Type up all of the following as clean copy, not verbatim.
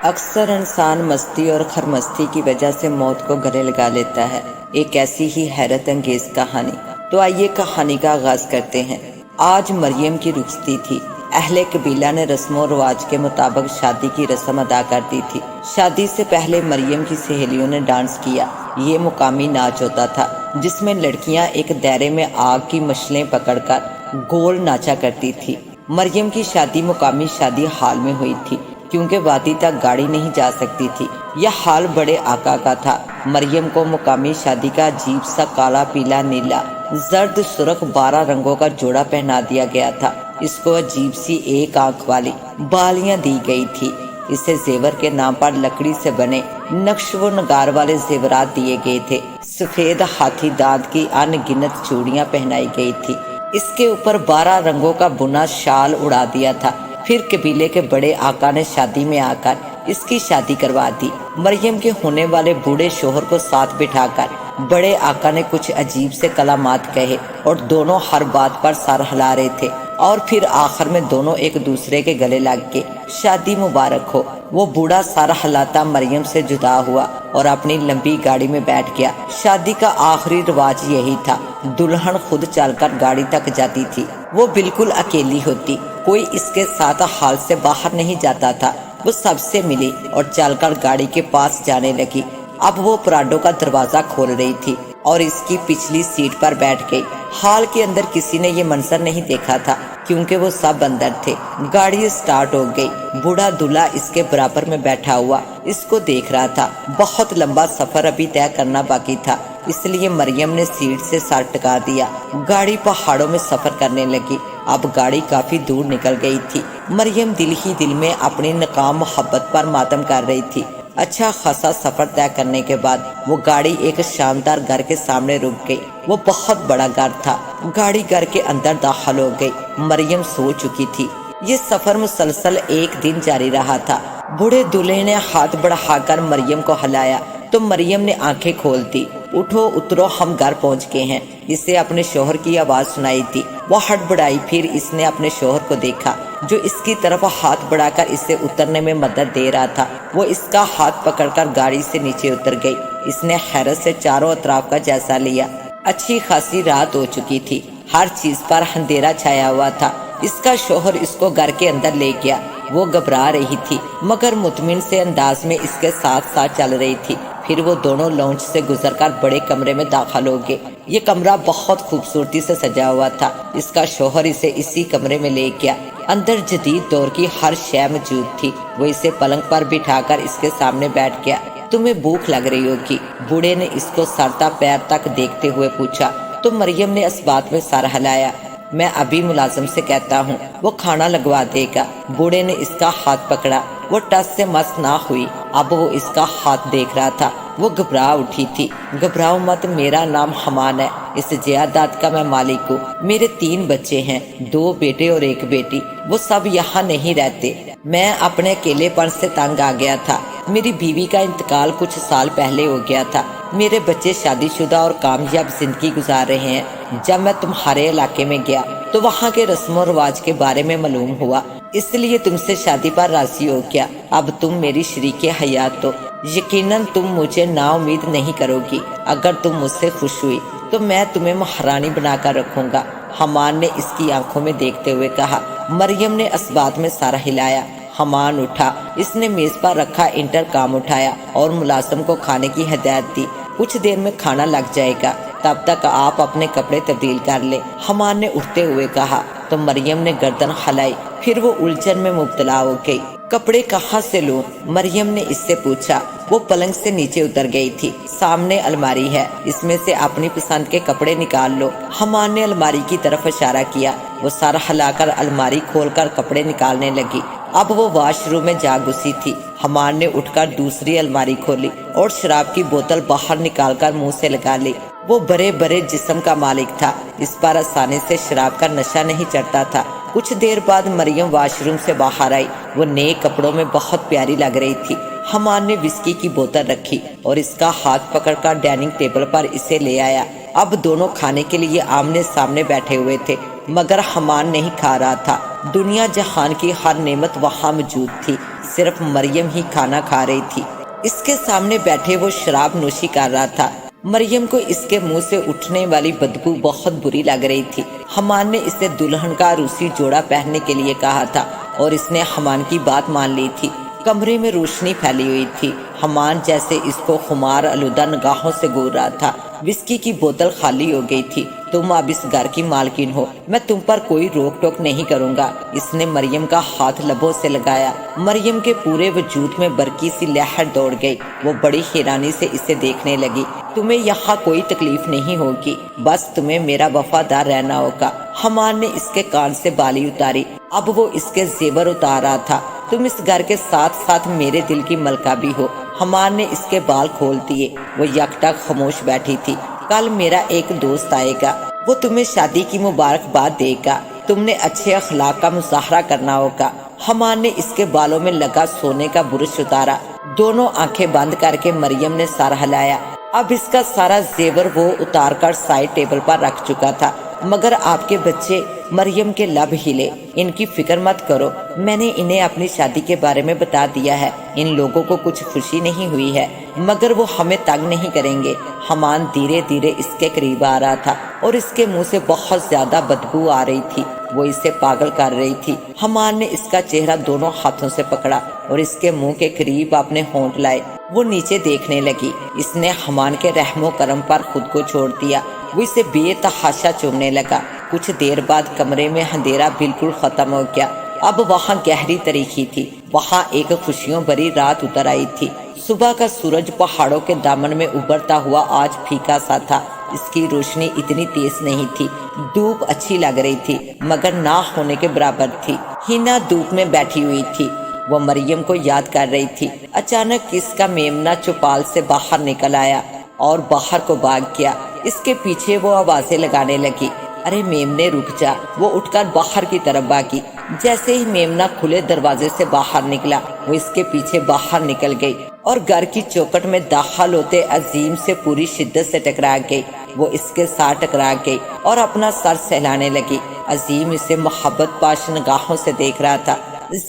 اکثر انسان مستی اور خرمستی کی وجہ سے موت کو گلے لگا لیتا ہے، ایک ایسی ہی حیرت انگیز کہانی۔ تو آئیے کہانی کا آغاز کرتے ہیں۔ آج مریم کی رخصتی تھی۔ اہل قبیلہ نے رسم و رواج کے مطابق شادی کی رسم ادا کر دی تھی۔ شادی سے پہلے مریم کی سہیلیوں نے ڈانس کیا۔ یہ مقامی ناچ ہوتا تھا جس میں لڑکیاں ایک دائرے میں آگ کی مشلیں پکڑ کر گول ناچا کرتی تھی۔ مریم کی شادی مقامی شادی ہال میں ہوئی تھی، کیونکہ وادی تک گاڑی نہیں جا سکتی تھی۔ یہ ہال بڑے آقا کا تھا۔ مریم کو مقامی شادی کا عجیب سا کالا، پیلا، نیلا، زرد، سرخ 12 رنگوں کا جوڑا پہنا دیا گیا تھا۔ اس کو عجیب سی ایک آنکھ والی بالیاں دی گئی تھی۔ اسے زیور کے نام پر لکڑی سے بنے نقش و نگار والے زیورات دیے گئے تھے۔ سفید ہاتھی دانت کی ان گنت چوڑیاں پہنائی گئی تھی۔ اس کے اوپر 12 رنگوں کا بنا شال اڑا دیا تھا۔ پھر قبیلے کے بڑے آقا نے شادی میں آ کر اس کی شادی کروا دی۔ مریم کے ہونے والے بوڑھے شوہر کو ساتھ بٹھا کر بڑے آقا نے کچھ عجیب سے کلمات کہے اور دونوں ہر بات پر سر ہلا رہے تھے، اور پھر آخر میں دونوں ایک دوسرے کے گلے لگ کے شادی مبارک ہو۔ وہ بوڑھا سر ہلاتا مریم سے جدا ہوا اور اپنی لمبی گاڑی میں بیٹھ گیا۔ شادی کا آخری رواج یہی تھا، دلہن خود چل کر گاڑی تک جاتی تھی۔ وہ بالکل اکیلی ہوتی، کوئی اس کے ساتھ ہال سے باہر نہیں جاتا تھا۔ وہ سب سے ملی اور چل کر گاڑی کے پاس جانے لگی۔ اب وہ پراڈو کا دروازہ کھول رہی تھی اور اس کی پچھلی سیٹ پر بیٹھ گئی۔ ہال کے اندر کسی نے یہ منظر نہیں دیکھا تھا، کیونکہ وہ سب اندر تھے۔ گاڑی سٹارٹ ہو گئی۔ بوڑھا دلہا اس کے برابر میں بیٹھا ہوا اس کو دیکھ رہا تھا۔ بہت لمبا سفر ابھی طے کرنا باقی تھا، اس لیے مریم نے سیٹ سے سر ٹکا دیا۔ گاڑی پہاڑوں میں سفر کرنے لگی۔ اب گاڑی کافی دور نکل گئی تھی۔ مریم دل ہی دل میں اپنی ناکام محبت پر ماتم کر رہی تھی۔ اچھا خاصا سفر طے کرنے کے بعد وہ گاڑی ایک شاندار گھر کے سامنے رک گئی۔ وہ بہت بڑا گھر تھا۔ گاڑی گھر کے اندر داخل ہو گئی۔ مریم سو چکی تھی۔ یہ سفر مسلسل ایک دن جاری رہا تھا۔ بوڑھے دلہے نے ہاتھ بڑھا کر مریم کو ہلایا تو مریم نے آنکھیں کھول دی۔ اٹھو اترو، ہم گھر پہنچ گئے ہیں۔ اسے اپنے شوہر کی آواز سنائی تھی۔ وہ ہڑبڑائی، پھر اس نے اپنے شوہر کو دیکھا جو اس کی طرف ہاتھ بڑھا کر اسے اترنے میں مدد دے رہا تھا۔ وہ اس کا ہاتھ پکڑ کر گاڑی سے نیچے اتر گئی۔ اس نے حیرت سے چاروں اطراف کا جائزہ لیا۔ اچھی خاصی رات ہو چکی تھی۔ ہر چیز پر اندھیرا چھایا ہوا تھا۔ اس کا شوہر اس کو گھر کے اندر لے گیا۔ وہ گھبرا رہی تھی مگر مطمئن سے انداز میں اس کے ساتھ ساتھ چل رہی تھی۔ پھر وہ دونوں لانچ سے گزر کر بڑے کمرے میں داخل ہو گئے۔ یہ کمرہ بہت خوبصورتی سے سجا ہوا تھا۔ اس کا شوہر اسے اسی کمرے میں لے گیا۔ اندر جدید دور کی ہر شے موجود تھی۔ وہ اسے پلنگ پر بٹھا کر اس کے سامنے بیٹھ گیا۔ تمہیں بھوک لگ رہی ہوگی، بوڑھے نے اس کو سر تا پیر تک دیکھتے ہوئے پوچھا تو مریم نے اس بات میں سر ہلایا۔ میں ابھی ملازم سے کہتا ہوں، وہ کھانا لگوا دے گا۔ بوڑھے نے اس کا ہاتھ پکڑا۔ وہ ٹس سے مس نہ ہوئی۔ اب وہ اس کا ہاتھ دیکھ رہا تھا۔ وہ گھبرا اٹھی تھی۔ گھبراؤ مت، میرا نام حمان ہے۔ اس جائیداد کا میں مالک ہوں۔ میرے 3 بچے ہیں، 2 بیٹے اور 1 بیٹی۔ وہ سب یہاں نہیں رہتے۔ میں اپنے اکیلے پن سے تنگ آ گیا تھا۔ میری بیوی کا انتقال کچھ سال پہلے ہو گیا تھا۔ میرے بچے شادی شدہ اور کامیاب زندگی گزار رہے ہیں۔ جب میں تمہارے علاقے میں گیا تو وہاں کے رسم و رواج کے بارے میں معلوم ہوا، اس لیے تم سے شادی پر راضی ہو گیا۔ اب تم میری شریک حیات ہو۔ یقیناً تم مجھے نا امید نہیں کرو گی۔ اگر تم مجھ سے خوش ہوئی تو میں تمہیں مہرانی بنا کر رکھوں گا، حمان نے اس کی آنکھوں میں دیکھتے ہوئے کہا۔ مریم نے اس بات میں سر ہلایا۔ حمان اٹھا۔ اس نے میز پر رکھا انٹرکام اٹھایا اور ملازم کو کھانے کی ہدایت دی۔ کچھ دیر میں کھانا لگ جائے گا، تب تک آپ اپنے کپڑے تبدیل کر لیں، حمان نے اٹھتے ہوئے کہا تو مریم نے گردن ہلائی۔ پھر وہ الجھن میں مبتلا ہو گئی۔ کپڑے کہاں سے لوں؟ مریم نے اس سے پوچھا۔ وہ پلنگ سے نیچے اتر گئی تھی۔ سامنے الماری ہے، اس میں سے اپنی پسند کے کپڑے نکال لو، حمان نے الماری کی طرف اشارہ کیا۔ وہ سر ہلا کر الماری کھول کر کپڑے نکالنے لگی۔ اب وہ واش روم میں جا گھسی تھی۔ حمان نے اٹھ کر دوسری الماری کھولی اور شراب کی بوتل باہر نکال کر منہ سے لگا لی۔ وہ بڑے بڑے جسم کا مالک تھا، اس پر آسانی سے شراب کا نشہ نہیں چڑھتا تھا۔ کچھ دیر بعد مریم واش روم سے باہر آئی۔ وہ نئے کپڑوں میں بہت پیاری لگ رہی تھی۔ حمان نے وسکی کی بوتل رکھی اور اس کا ہاتھ پکڑ کر ڈائننگ ٹیبل پر اسے لے آیا۔ اب دونوں کھانے کے لیے آمنے سامنے بیٹھے ہوئے تھے، مگر حمان نہیں کھا رہا تھا۔ دنیا جہان کی ہر نعمت وہاں موجود تھی، صرف مریم ہی کھانا کھا رہی تھی۔ اس کے سامنے بیٹھے وہ شراب نوشی کر رہا تھا۔ مریم کو اس کے منہ سے اٹھنے والی بدبو بہت بری لگ رہی تھی۔ حمان نے اسے دلہن کا روسی جوڑا پہننے کے لیے کہا تھا اور اس نے حمان کی بات مان لی تھی۔ کمرے میں روشنی پھیلی ہوئی تھی۔ حمان جیسے اس کو خمار آلودہ نگاہوں سے گور رہا تھا۔ وسکی کی بوتل خالی ہو گئی تھی۔ تم اب اس گھر کی مالکن ہو، میں تم پر کوئی روک ٹوک نہیں کروں گا۔ اس نے مریم کا ہاتھ لبوں سے لگایا۔ مریم کے پورے وجود میں برقی سی لہر دوڑ گئی۔ وہ بڑی حیرانی سے اسے دیکھنے لگی۔ تمہیں یہاں کوئی تکلیف نہیں ہوگی، بس تمہیں میرا وفادار رہنا ہوگا۔ حمان نے اس کے کان سے بالی اتاری۔ اب وہ اس کے زیور اتار رہا تھا۔ تم اس گھر کے ساتھ ساتھ میرے دل کی ملکہ بھی ہو۔ حمان نے اس کے بال کھول دیے۔ وہ یکٹک خاموش بیٹھی تھی۔ کل میرا ایک دوست آئے گا، وہ تمہیں شادی کی مبارکباد دے گا۔ تم نے اچھے اخلاق کا مظاہرہ کرنا ہوگا۔ حمان نے اس کے بالوں میں لگا سونے کا برش اتارا۔ دونوں آنکھیں بند کر کے مریم نے سر ہلایا۔ اب اس کا سارا زیور وہ اتار کر سائڈ ٹیبل پر رکھ چکا تھا۔ مگر آپ کے بچے، مریم کے لب ہلے۔ ان کی فکر مت کرو، میں نے انہیں اپنی شادی کے بارے میں بتا دیا ہے۔ ان لوگوں کو کچھ خوشی نہیں ہوئی ہے، مگر وہ ہمیں تنگ نہیں کریں گے۔ حمان دھیرے دھیرے اس کے قریب آ رہا تھا اور اس کے منہ سے بہت زیادہ بدبو آ رہی تھی۔ وہ اسے پاگل کر رہی تھی۔ حمان نے اس کا چہرہ دونوں ہاتھوں سے پکڑا اور اس کے منہ کے قریب اپنے ہونٹ لائے۔ وہ نیچے دیکھنے لگی۔ اس نے حمان کے رحم و کرم پر خود کو چھوڑ دیا۔ وہ اسے بے تحاشا چومنے لگا۔ کچھ دیر بعد کمرے میں اندھیرا بالکل ختم ہو گیا۔ اب وہاں گہری تاریکی تھی۔ وہاں ایک خوشیوں بھری رات اتر آئی تھی۔ صبح کا سورج پہاڑوں کے دامن میں ابھرتا ہوا آج پھیکا سا تھا۔ اس کی روشنی اتنی تیز نہیں تھی۔ دھوپ اچھی لگ رہی تھی مگر نہ ہونے کے برابر تھی۔ ہینا دھوپ میں بیٹھی ہوئی تھی۔ وہ مریم کو یاد کر رہی تھی۔ اچانک اس کا میمنہ چوپال سے باہر نکل آیا اور باہر کو بھاگ گیا۔ اس کے پیچھے وہ آوازیں لگانے لگی، ارے میمنے رک جا۔ وہ اٹھ کر باہر کی طرف بھاگی۔ جیسے ہی میمنہ کھلے دروازے سے باہر نکلا، وہ اس کے پیچھے باہر نکل گئی اور گھر کی چوکھٹ میں داخل ہوتے عظیم سے پوری شدت سے ٹکرا گئی۔ وہ اس کے ساتھ ٹکرا گئی اور اپنا سر سہلانے لگی۔ عظیم اسے محبت پاش نگاہوں سے دیکھ رہا تھا۔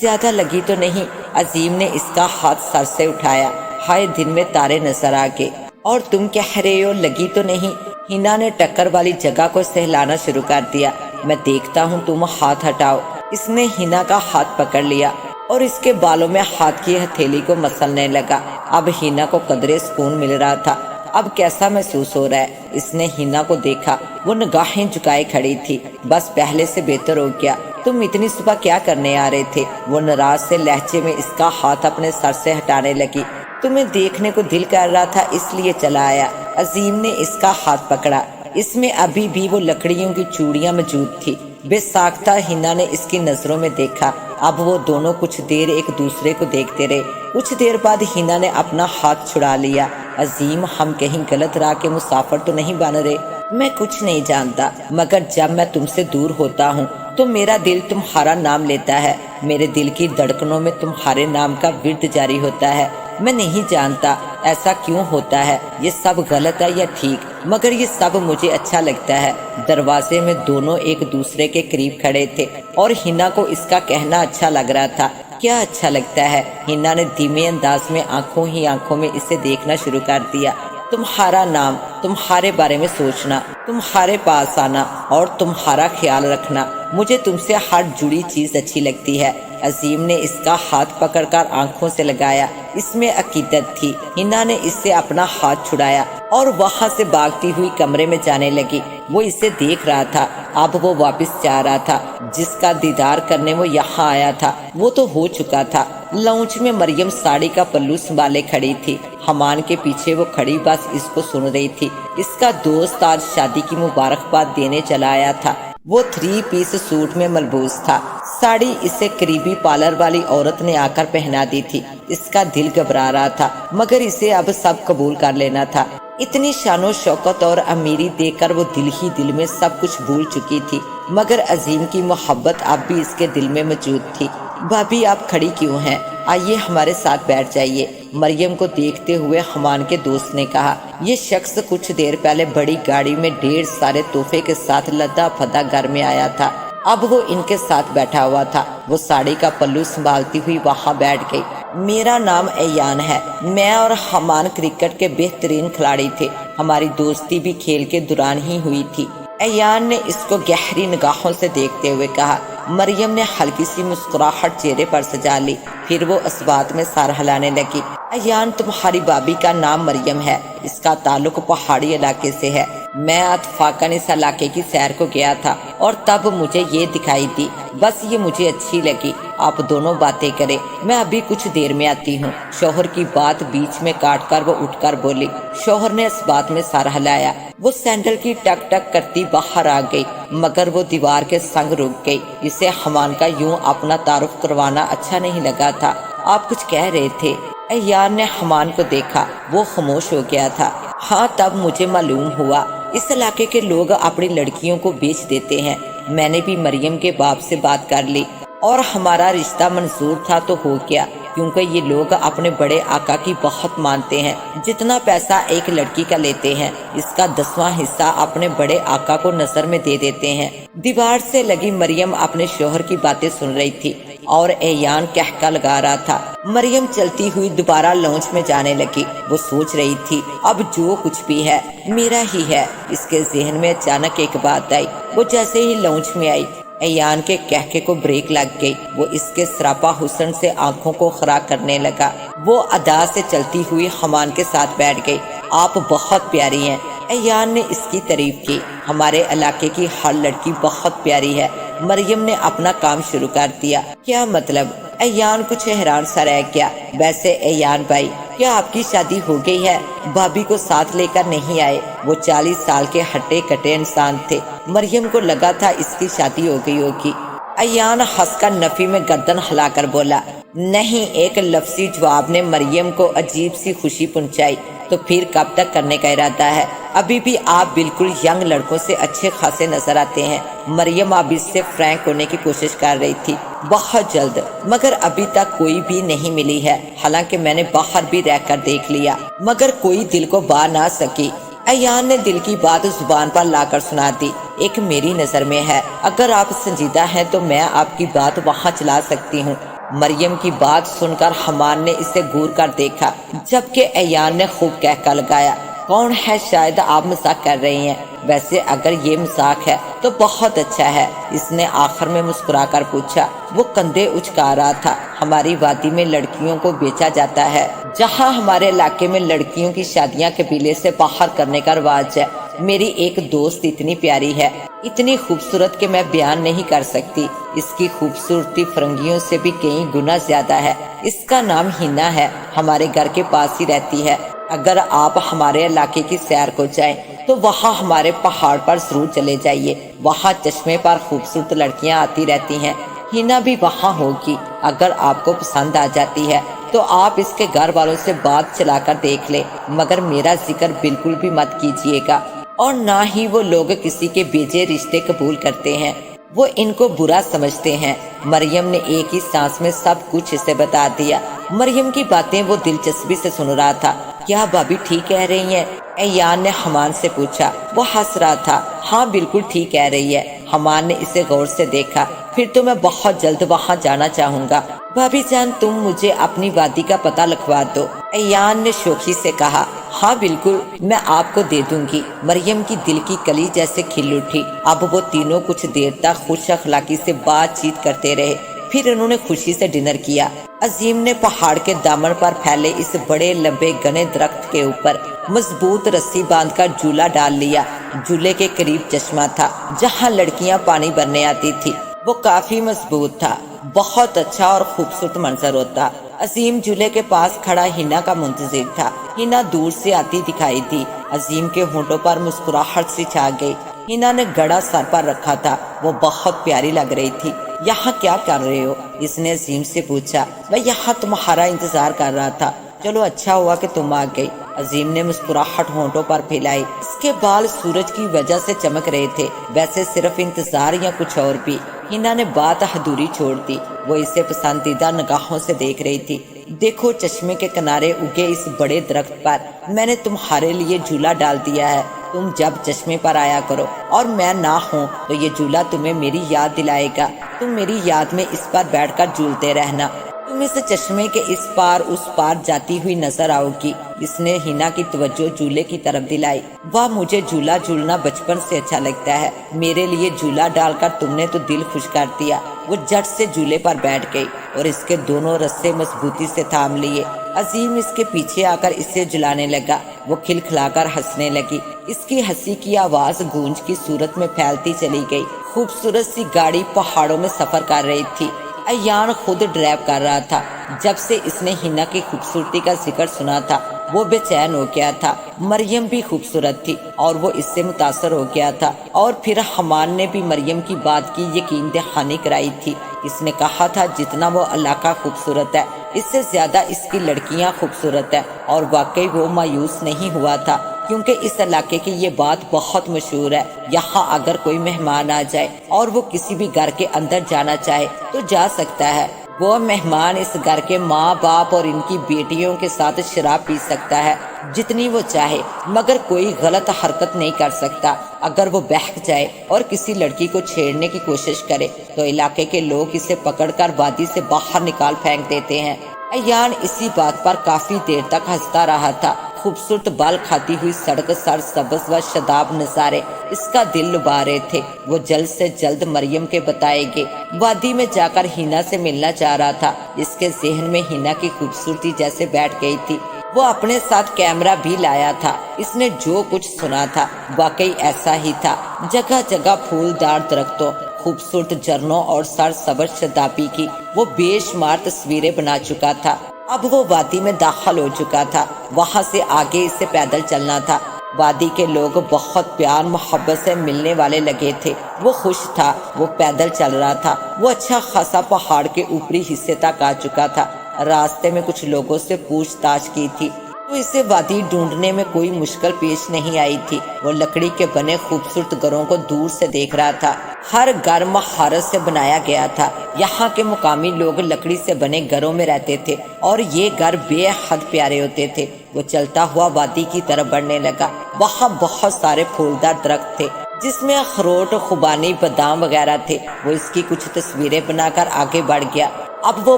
زیادہ لگی تو نہیں؟ عظیم نے اس کا ہاتھ سر سے اٹھایا۔ ہائے، دن میں تارے نظر آ گئے۔ اور تم کہہ رہے ہو لگی تو نہیں؟ ہینا نے ٹکر والی جگہ کو سہلانا شروع کر دیا۔ میں دیکھتا ہوں، تم ہاتھ ہٹاؤ۔ اس نے ہینا کا ہاتھ پکڑ لیا اور اس کے بالوں میں ہاتھ کی ہتھیلی کو مسلنے لگا۔ اب ہینا کو قدرے سکون مل رہا تھا۔ اب کیسا محسوس ہو رہا ہے؟ اس نے ہینا کو دیکھا۔ وہ نگاہیں جھکائے کھڑی تھی۔ بس پہلے سے بہتر ہو گیا۔ تم اتنی صبح کیا کرنے آ رہے تھے؟ وہ ناراض سے لہجے میں اس کا ہاتھ اپنے سر سے ہٹانے لگی۔ تمہیں دیکھنے کو دل کر رہا تھا، اس لیے چلا آیا۔ عظیم نے اس کا ہاتھ پکڑا۔ اس میں ابھی بھی وہ لکڑیوں کی چوڑیاں موجود تھی۔ بے ساختہ ہینا نے اس کی نظروں میں دیکھا۔ اب وہ دونوں کچھ دیر ایک دوسرے کو دیکھتے رہے۔ کچھ دیر بعد ہینا نے اپنا ہاتھ چھڑا لیا۔ عظیم، ہم کہیں غلط راہ کے مسافر تو نہیں بن رہے؟ میں کچھ نہیں جانتا، مگر جب میں تم سے دور ہوتا ہوں تو میرا دل تمہارا نام لیتا ہے۔ میرے دل کی دھڑکنوں میں تمہارے نام کا ورد جاری ہوتا ہے۔ میں نہیں جانتا ایسا کیوں ہوتا ہے، یہ سب غلط ہے یا ٹھیک، مگر یہ سب مجھے اچھا لگتا ہے۔ دروازے میں دونوں ایک دوسرے کے قریب کھڑے تھے اور ہینا کو اس کا کہنا اچھا لگ رہا تھا۔ کیا اچھا لگتا ہے؟ ہینا نے دھیمے انداز میں آنکھوں ہی آنکھوں میں اسے دیکھنا شروع کر دیا۔ تمہارا نام، تمہارے بارے میں سوچنا، تمہارے پاس آنا اور تمہارا خیال رکھنا، مجھے تم سے ہر جڑی چیز اچھی لگتی ہے۔ عظیم نے اس کا ہاتھ پکڑ کر آنکھوں سے لگایا۔ اس میں عقیدت تھی۔ ہینا نے اس سے اپنا ہاتھ چھڑایا اور وہاں سے بھاگتی ہوئی کمرے میں جانے لگی۔ وہ اسے دیکھ رہا تھا۔ اب وہ واپس جا رہا تھا۔ جس کا دیدار کرنے وہ یہاں آیا تھا وہ تو ہو چکا تھا۔ لاؤنج میں مریم ساڑی کا پلو سنبھالے کھڑی تھی۔ حمان کے پیچھے وہ کھڑی بس اس کو سن رہی تھی۔ اس کا دوست آج شادی کی مبارکباد دینے چلا آیا تھا۔ وہ 3 پیس سوٹ میں ملبوس تھا۔ ساڑی اسے قریبی پارلر والی عورت نے آ کر پہنا دی تھی۔ اس کا دل گھبرا رہا تھا مگر اسے اب سب قبول کر لینا تھا۔ اتنی شان و شوکت اور امیری دیکھ کر وہ دل ہی دل میں سب کچھ بھول چکی تھی، مگر عظیم کی محبت اب بھی اس کے دل میں موجود تھی۔ بھابھی، آپ کھڑی کیوں ہیں؟ آئیے ہمارے ساتھ بیٹھ جائیے، مریم کو دیکھتے ہوئے حمان کے دوست نے کہا۔ یہ شخص کچھ دیر پہلے بڑی گاڑی میں ڈھیر سارے تحفے کے ساتھ لدا پھدا گھر میں آیا تھا۔ اب وہ ان کے ساتھ بیٹھا ہوا تھا۔ وہ ساڑی کا پلو سنبھالتی ہوئی وہاں بیٹھ گئی۔ میرا نام ایان ہے، میں اور حمان کرکٹ کے بہترین کھلاڑی تھے، ہماری دوستی بھی کھیل کے دوران ہی ہوئی تھی۔ ایان نے اس کو گہری نگاہوں سے دیکھتے ہوئے کہا۔ مریم نے ہلکی سی مسکراہٹ چہرے پر سجا لی، پھر وہ اس بات میں سر ہلانے لگی۔ ایان، تمہاری بابی کا نام مریم ہے، اس کا تعلق پہاڑی علاقے سے ہے۔ میں اتفاقاً اس علاقے کی سیر کو گیا تھا اور تب مجھے یہ دکھائی دی، بس یہ مجھے اچھی لگی۔ آپ دونوں باتیں کریں، میں ابھی کچھ دیر میں آتی ہوں۔ شوہر کی بات بیچ میں کاٹ کر وہ اٹھ کر بولی۔ شوہر نے اس بات میں سر ہلایا۔ وہ سینڈل کی ٹک ٹک کرتی باہر آ گئی، مگر وہ دیوار کے سنگ رک گئی۔ اسے حمان کا یوں اپنا تعارف کروانا اچھا نہیں لگا تھا۔ آپ کچھ کہہ رہے تھے؟ ایان نے حمان کو دیکھا، وہ خاموش ہو گیا تھا۔ ہاں، تب مجھے معلوم ہوا اس علاقے کے لوگ اپنی لڑکیوں کو بیچ دیتے ہیں۔ میں نے بھی مریم کے باپ سے بات کر لی اور ہمارا رشتہ منظور تھا تو ہو گیا، کیونکہ یہ لوگ اپنے بڑے آقا کی بہت مانتے ہیں۔ جتنا پیسہ ایک لڑکی کا لیتے ہیں، اس کا 10واں حصہ اپنے بڑے آقا کو نظر میں دے دیتے ہیں۔ دیوار سے لگی مریم اپنے شوہر کی باتیں سن رہی تھی اور ایان کہکا لگا رہا تھا۔ مریم چلتی ہوئی دوبارہ لانچ میں جانے لگی۔ وہ سوچ رہی تھی، اب جو کچھ بھی ہے میرا ہی ہے۔ اس کے ذہن میں اچانک ایک بات آئی۔ وہ جیسے ہی لانچ میں آئی، ایان کے کہکے کو بریک لگ گئی۔ وہ اس کے سراپا حسن سے آنکھوں کو خرا کرنے لگا۔ وہ ادا سے چلتی ہوئی حمان کے ساتھ بیٹھ گئی۔ آپ بہت پیاری ہیں۔ ایان نے اس کی تعریف کی۔ ہمارے علاقے کی ہر لڑکی بہت پیاری ہے۔ مریم نے اپنا کام شروع کر دیا۔ کیا مطلب؟ ایان کچھ حیران سا رہ گیا۔ ویسے ایان بھائی، کیا آپ کی شادی ہو گئی ہے؟ بھابی کو ساتھ لے کر نہیں آئے؟ وہ 40 سال کے ہٹے کٹے انسان تھے۔ مریم کو لگا تھا اس کی شادی ہو گئی ہوگی۔ ایان ہنس کر نفی میں گردن ہلا کر بولا، نہیں۔ ایک لفظی جواب نے مریم کو عجیب سی خوشی پہنچائی۔ تو پھر کب تک کرنے کا ارادہ ہے؟ ابھی بھی آپ بالکل ینگ لڑکوں سے اچھے خاصے نظر آتے ہیں۔ مریم اب اس سے فرینک ہونے کی کوشش کر رہی تھی۔ بہت جلد، مگر ابھی تک کوئی بھی نہیں ملی ہے۔ حالانکہ میں نے باہر بھی رہ کر دیکھ لیا، مگر کوئی دل کو بھا نہ سکی۔ ایان نے دل کی بات زبان پر لا کر سنا دی۔ ایک میری نظر میں ہے، اگر آپ سنجیدہ ہیں تو میں آپ کی بات وہاں چلا سکتی ہوں۔ مریم کی بات سن کر حمان نے اسے گور کر دیکھا، جبکہ ایان نے خوب کہکا لگایا۔ کون ہے؟ شاید آپ مذاق کر رہی ہیں۔ ویسے اگر یہ مذاق ہے تو بہت اچھا ہے، اس نے آخر میں مسکرا کر پوچھا۔ وہ کندھے اچکا رہا تھا۔ ہماری وادی میں لڑکیوں کو بیچا جاتا ہے، جہاں ہمارے علاقے میں لڑکیوں کی شادیاں قبیلے سے باہر کرنے کا رواج ہے۔ میری ایک دوست اتنی پیاری ہے، اتنی خوبصورت کہ میں بیان نہیں کر سکتی۔ اس کی خوبصورتی فرنگیوں سے بھی کئی گنا زیادہ ہے۔ اس کا نام ہینا ہے، ہمارے گھر کے پاس ہی رہتی ہے۔ اگر آپ ہمارے علاقے کی سیر کو جائیں تو وہاں ہمارے پہاڑ پر ضرور چلے جائیے، وہاں چشمے پر خوبصورت لڑکیاں آتی رہتی ہیں۔ ہینا بھی وہاں ہوگی۔ اگر آپ کو پسند آ جاتی ہے تو آپ اس کے گھر والوں سے بات چلا کر دیکھ لیں، مگر میرا ذکر بالکل بھی مت کیجیے گا، اور نہ ہی وہ لوگ کسی کے بیجے رشتے قبول کرتے ہیں، وہ ان کو برا سمجھتے ہیں۔ مریم نے ایک ہی سانس میں سب کچھ اسے بتا دیا۔ مریم کی باتیں وہ دلچسپی سے سن رہا تھا۔ کیا بھابی ٹھیک کہہ رہی ہیں؟ ایان نے حمان سے پوچھا۔ وہ ہنس رہا تھا۔ ہاں بالکل ٹھیک کہہ رہی ہے۔ حمان نے اسے غور سے دیکھا۔ پھر تو میں بہت جلد وہاں جانا چاہوں گا۔ بھابی جان، تم مجھے اپنی وادی کا پتہ لکھوا دو، ایان نے شوخی سے کہا۔ ہاں بالکل، میں آپ کو دے دوں گی۔ مریم کی دل کی کلی جیسے کھل اٹھی۔ اب وہ تینوں کچھ دیر تک خوش اخلاقی سے بات چیت کرتے رہے، پھر انہوں نے خوشی سے ڈنر کیا۔ عظیم نے پہاڑ کے دامن پر پھیلے اس بڑے لمبے گھنے درخت کے اوپر مضبوط رسی باندھ کر جھولا ڈال لیا۔ جھولے کے قریب چشمہ تھا جہاں لڑکیاں پانی بھرنے آتی تھی۔ وہ کافی مضبوط تھا، بہت اچھا اور خوبصورت منظر ہوتا۔ عظیم جھولے کے پاس کھڑا ہینا کا منتظر تھا۔ ہینا دور سے آتی دکھائی دی۔ عظیم کے ہونٹوں پر مسکراہٹ سی چھا گئی۔ ہینا نے گڑا سر پر رکھا تھا، وہ بہت پیاری لگ رہی تھی۔ یہاں کیا کر رہے ہو؟ اس نے عظیم سے پوچھا۔ میں یہاں تمہارا انتظار کر رہا تھا۔ چلو اچھا ہوا کہ تم آ گئی۔ عظیم نے مسکراہٹ ہونٹوں پر پھیلائی۔ اس کے بال سورج کی وجہ سے چمک رہے تھے۔ ویسے صرف انتظار یا کچھ اور بھی؟ ہینا نے بات ادھوری چھوڑ دی۔ وہ اسے پسندیدہ نگاہوں سے دیکھ رہی تھی۔ دیکھو، چشمے کے کنارے اگے اس بڑے درخت پر میں نے تمہارے لیے جھولا ڈال دیا ہے۔ تم جب چشمے پر آیا کرو اور میں نہ ہوں تو یہ جھولا تمہیں میری یاد دلائے گا، تم میری یاد میں اس پر بیٹھ کر جھولتے رہنا، تم اس چشمے کے اس پار اس پار جاتی ہوئی نظر آؤ گی۔ اس نے ہینا کی توجہ جھولے کی طرف دلائی۔ واہ، مجھے جھولا جھولنا بچپن سے اچھا لگتا ہے، میرے لیے جھولا ڈال کر تم نے تو دل خوش کر دیا۔ وہ جھٹ سے جھولے پر بیٹھ گئی اور اس کے دونوں رسے مضبوطی سے تھام لیے۔ عظیم اس کے پیچھے آ کر اسے جھلانے لگا۔ وہ کھلکھلا کر ہنسنے لگی۔ اس کی ہنسی کی آواز گونج کی صورت میں پھیلتی چلی گئی۔ خوبصورت سی گاڑی پہاڑوں میں سفر کر رہی تھی۔ ایان خود ڈرائیو کر رہا تھا۔ جب سے اس نے ہینا کی خوبصورتی کا ذکر سنا تھا وہ بے چین ہو گیا تھا۔ مریم بھی خوبصورت تھی اور وہ اس سے متاثر ہو گیا تھا، اور پھر حمان نے بھی مریم کی بات کی یقین دہانی کرائی تھی۔ اس نے کہا تھا جتنا وہ علاقہ خوبصورت ہے اس سے زیادہ اس کی لڑکیاں خوبصورت ہیں، اور واقعی وہ مایوس نہیں ہوا تھا، کیونکہ اس علاقے کی یہ بات بہت مشہور ہے۔ یہاں اگر کوئی مہمان آ جائے اور وہ کسی بھی گھر کے اندر جانا چاہے تو جا سکتا ہے۔ وہ مہمان اس گھر کے ماں باپ اور ان کی بیٹیوں کے ساتھ شراب پی سکتا ہے جتنی وہ چاہے، مگر کوئی غلط حرکت نہیں کر سکتا۔ اگر وہ بہک جائے اور کسی لڑکی کو چھیڑنے کی کوشش کرے تو علاقے کے لوگ اسے پکڑ کر وادی سے باہر نکال پھینک دیتے ہیں۔ ایان اسی بات پر کافی دیر تک ہنستا رہا تھا۔ خوبصورت بال کھاتی ہوئی سڑک، سر سبز و شاداب نظارے اس کا دل لبھا رہے تھے۔ وہ جلد سے جلد مریم کے بتائے گے وادی میں جا کر ہینا سے ملنا چاہ رہا تھا۔ اس کے ذہن میں ہینا کی خوبصورتی جیسے بیٹھ گئی تھی۔ وہ اپنے ساتھ کیمرہ بھی لایا تھا۔ اس نے جو کچھ سنا تھا واقعی ایسا ہی تھا۔ جگہ جگہ پھولدار درختوں، خوبصورت جھرنوں اور سر سبز شادابی کی وہ بے شمار تصویریں بنا چکا تھا۔ اب وہ وادی میں داخل ہو چکا تھا۔ وہاں سے آگے اسے پیدل چلنا تھا۔ وادی کے لوگ بہت پیار محبت سے ملنے والے لگے تھے۔ وہ خوش تھا۔ وہ پیدل چل رہا تھا۔ وہ اچھا خاصا پہاڑ کے اوپری حصے تک آ چکا تھا۔ راستے میں کچھ لوگوں سے پوچھ تاچھ کی تھی تو اسے وادی ڈھونڈنے میں کوئی مشکل پیش نہیں آئی تھی۔ وہ لکڑی کے بنے خوبصورت گھروں کو دور سے دیکھ رہا تھا۔ ہر گھر مہارت سے بنایا گیا تھا۔ یہاں کے مقامی لوگ لکڑی سے بنے گھروں میں رہتے تھے اور یہ گھر بے حد پیارے ہوتے تھے۔ وہ چلتا ہوا وادی کی طرف بڑھنے لگا۔ وہاں بہت سارے پھولدار درخت تھے جس میں اخروٹ، خوبانی، بادام وغیرہ تھے۔ وہ اس کی کچھ تصویریں بنا کر آگے بڑھ گیا۔ اب وہ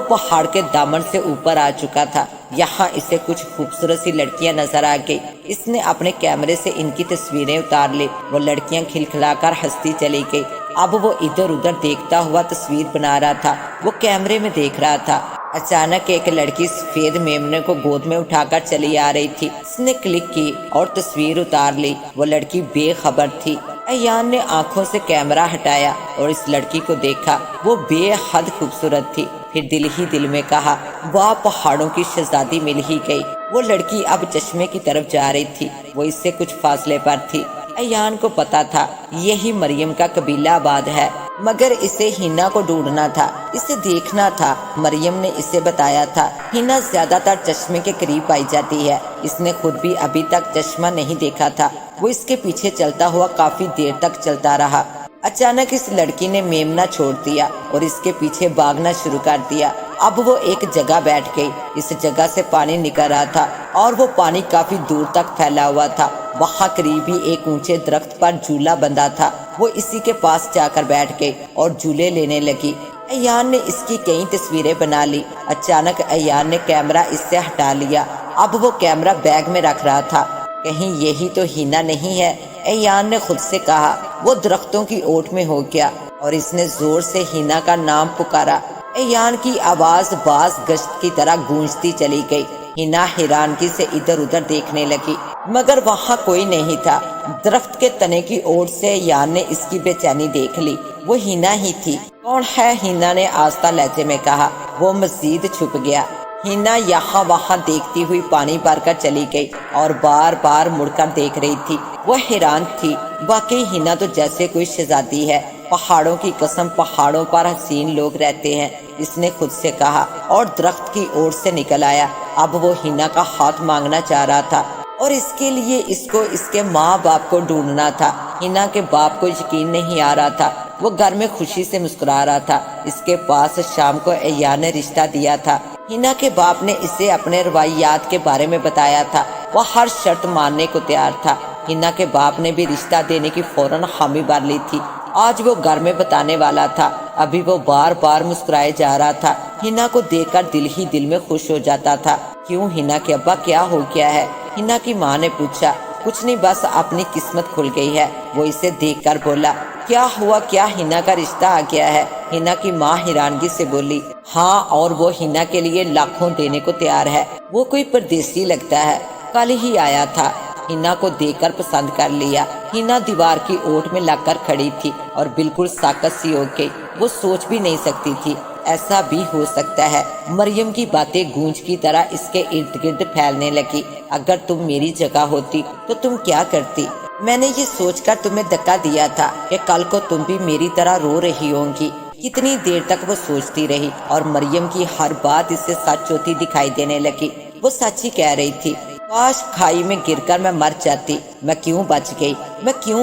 پہاڑ کے دامن سے اوپر آ چکا تھا۔ یہاں اسے کچھ خوبصورت سی لڑکیاں نظر آ گئی۔ اس نے اپنے کیمرے سے ان کی تصویریں اتار لی۔ وہ لڑکیاں کھلکھلا کر ہنستی چلی گئی۔ اب وہ ادھر ادھر دیکھتا ہوا تصویر بنا رہا تھا۔ وہ کیمرے میں دیکھ رہا تھا۔ اچانک ایک لڑکی سفید میمنے کو گود میں اٹھا کر چلی آ رہی تھی۔ اس نے کلک کی اور تصویر اتار لی۔ وہ لڑکی بے خبر تھی۔ ایان نے آنکھوں سے کیمرہ ہٹایا اور اس لڑکی کو دیکھا۔ وہ بے حد خوبصورت تھی۔ پھر دل ہی دل میں کہا واہ، پہاڑوں کی شہزادی مل ہی گئی۔ وہ لڑکی اب چشمے کی طرف جا رہی تھی۔ وہ اس سے کچھ فاصلے پر تھی۔ ایان کو پتا تھا یہی مریم کا قبیلہ آباد ہے، مگر اسے ہینا کو ڈھونڈنا تھا، اسے دیکھنا تھا۔ مریم نے اسے بتایا تھا ہینا زیادہ تر چشمے کے قریب پائی جاتی ہے۔ اس نے خود بھی ابھی تک چشمہ نہیں دیکھا تھا۔ وہ اس کے پیچھے چلتا ہوا کافی دیر تک چلتا رہا۔ اچانک اس لڑکی نے میمنا چھوڑ دیا اور اس کے پیچھے بھاگنا شروع کر دیا۔ اب وہ ایک جگہ بیٹھ گئی۔ اس جگہ سے پانی نکل رہا تھا اور وہ پانی کافی دور تک پھیلا ہوا تھا۔ وہاں قریب ہی ایک اونچے درخت پر جھولا بندھا تھا۔ وہ اسی کے پاس جا کر بیٹھ گئی اور جھولے لینے لگی۔ ایان نے اس کی کئی تصویریں بنا لی۔ اچانک ایان نے کیمرہ اس سے ہٹا لیا۔ اب وہ کیمرہ بیگ میں رکھ رہا تھا۔ کہیں یہی تو ہینا نہیں ہے، ایان نے خود سے کہا۔ وہ درختوں کی اوٹ میں ہو گیا اور اس نے زور سے ہینا کا نام پکارا۔ ایان کی آواز باز گشت کی طرح گونجتی چلی گئی۔ ہینا حیرانگی سے ادھر ادھر دیکھنے لگی، مگر وہاں کوئی نہیں تھا۔ درخت کے تنے کی اوٹ سے ایان نے اس کی بے چینی دیکھ لی۔ وہ ہینا ہی تھی۔ کون ہے؟ ہینا نے آہستہ لہجے میں کہا۔ وہ مزید چھپ گیا۔ ہینا یہاں وہاں دیکھتی ہوئی پانی بھر کر چلی گئی اور بار بار مڑ کر دیکھ رہی تھی۔ وہ حیران تھی۔ واقعی ہینا تو جیسے کوئی شہزادی ہے۔ پہاڑوں کی قسم، پہاڑوں پر حسین لوگ رہتے ہیں، اس نے خود سے کہا اور درخت کی اوٹ سے نکل آیا۔ اب وہ ہینا کا ہاتھ مانگنا چاہ رہا تھا اور اس کے لیے اس کو اس کے ماں باپ کو ڈھونڈنا تھا۔ ہینا کے باپ کو یقین نہیں آ رہا تھا۔ وہ گھر میں خوشی سے مسکرا رہا تھا۔ اس کے پاس شام کو ایان نے رشتہ دیا تھا۔ ہینا کے باپ نے اسے اپنے روایات کے بارے میں بتایا تھا۔ وہ ہر شرط ماننے کو تیار تھا۔ ہنا کے باپ نے بھی رشتہ دینے کی فوراً حامی بھر لی تھی۔ آج وہ گھر میں بتانے والا تھا۔ ابھی وہ بار بار مسکرائے جا رہا تھا۔ ہنا کو دیکھ کر دل ہی دل میں خوش ہو جاتا تھا۔ کیوں ہنا کے ابا، کیا ہو گیا ہے؟ ہنا کی ماں نے پوچھا۔ کچھ نہیں، بس اپنی قسمت کھل گئی ہے، وہ اسے دیکھ کر بولا۔ کیا ہوا؟ کیا ہنا کا رشتہ آ گیا ہے؟ ہنا کی ماں حیرانگی سے بولی۔ ہاں، اور وہ ہنا کے لیے لاکھوں دینے کو تیار ہے۔ وہ کوئی پردیسی لگتا ہے، کل ہی آیا تھا۔ ہنا کو دیکھ کر پسند کر لیا۔ ہنا دیوار کی اوٹ میں لگ کر کھڑی تھی اور بالکل ساکت سی ہو گئی۔ وہ سوچ بھی نہیں سکتی تھی ایسا بھی ہو سکتا ہے۔ مریم کی باتیں گونج کی طرح اس کے ارد گرد پھیلنے لگی۔ اگر تم میری جگہ ہوتی تو تم کیا کرتی؟ میں نے یہ سوچ کر تمہیں دھکا دیا تھا کہ کل کو تم بھی میری طرح رو رہی ہوں گی۔ کتنی دیر تک وہ سوچتی رہی اور مریم کی ہر بات اسے سچ ہوتی دکھائی دینے لگی۔ وہ سچ ہی کہہ رہی تھی۔ کاش کھائی میں گر کر میں مر جاتی۔ میں کیوں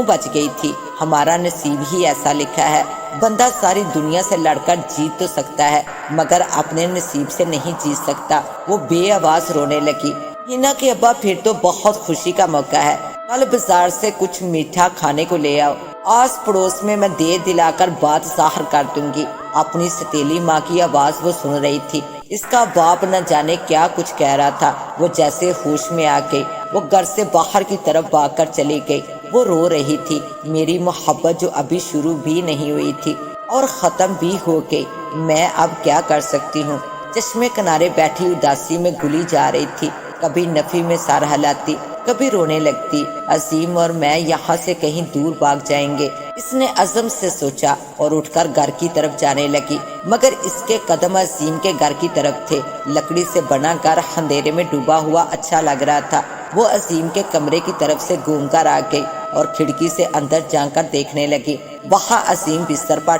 بچ گئی تھی؟ ہمارا نصیب ہی ایسا لکھا ہے۔ بندہ ساری دنیا سے لڑ کر جیت تو سکتا ہے مگر اپنے نصیب سے نہیں جیت سکتا۔ وہ بے آواز رونے لگی۔ ہنا کے ابا، پھر تو بہت خوشی کا موقع ہے۔ کل بازار سے کچھ میٹھا کھانے کو لے آؤ۔ آس پڑوس میں میں دے دلا کر بات ظاہر کر دوں گی۔ اپنی ستیلی ماں کی آواز وہ سن رہی تھی۔ اس کا باپ نہ جانے کیا کچھ کہہ رہا تھا۔ وہ جیسے ہوش میں آ گئی۔ وہ گھر سے باہر کی طرف بھاگ کر چلی گئی۔ وہ رو رہی تھی۔ میری محبت جو ابھی شروع بھی نہیں ہوئی تھی اور ختم بھی ہو گئی، میں اب کیا کر سکتی ہوں؟ چشمے کنارے بیٹھی اداسی میں گلی جا رہی تھی۔ کبھی نفی میں سر ہلاتی، کبھی رونے لگتی۔ عظیم اور میں یہاں سے کہیں دور بھاگ جائیں گے، اس نے عزم سے سوچا اور اٹھ کر گھر کی طرف جانے لگی۔ مگر اس کے قدم عظیم کے گھر کی طرف تھے۔ لکڑی سے بنا گھر اندھیرے میں ڈوبا ہوا اچھا لگ رہا تھا۔ وہ عظیم کے کمرے کی طرف سے گھوم کر آ گئی اور کھڑکی سے اندر جا کر دیکھنے لگی۔ وہاں عظیم بستر پر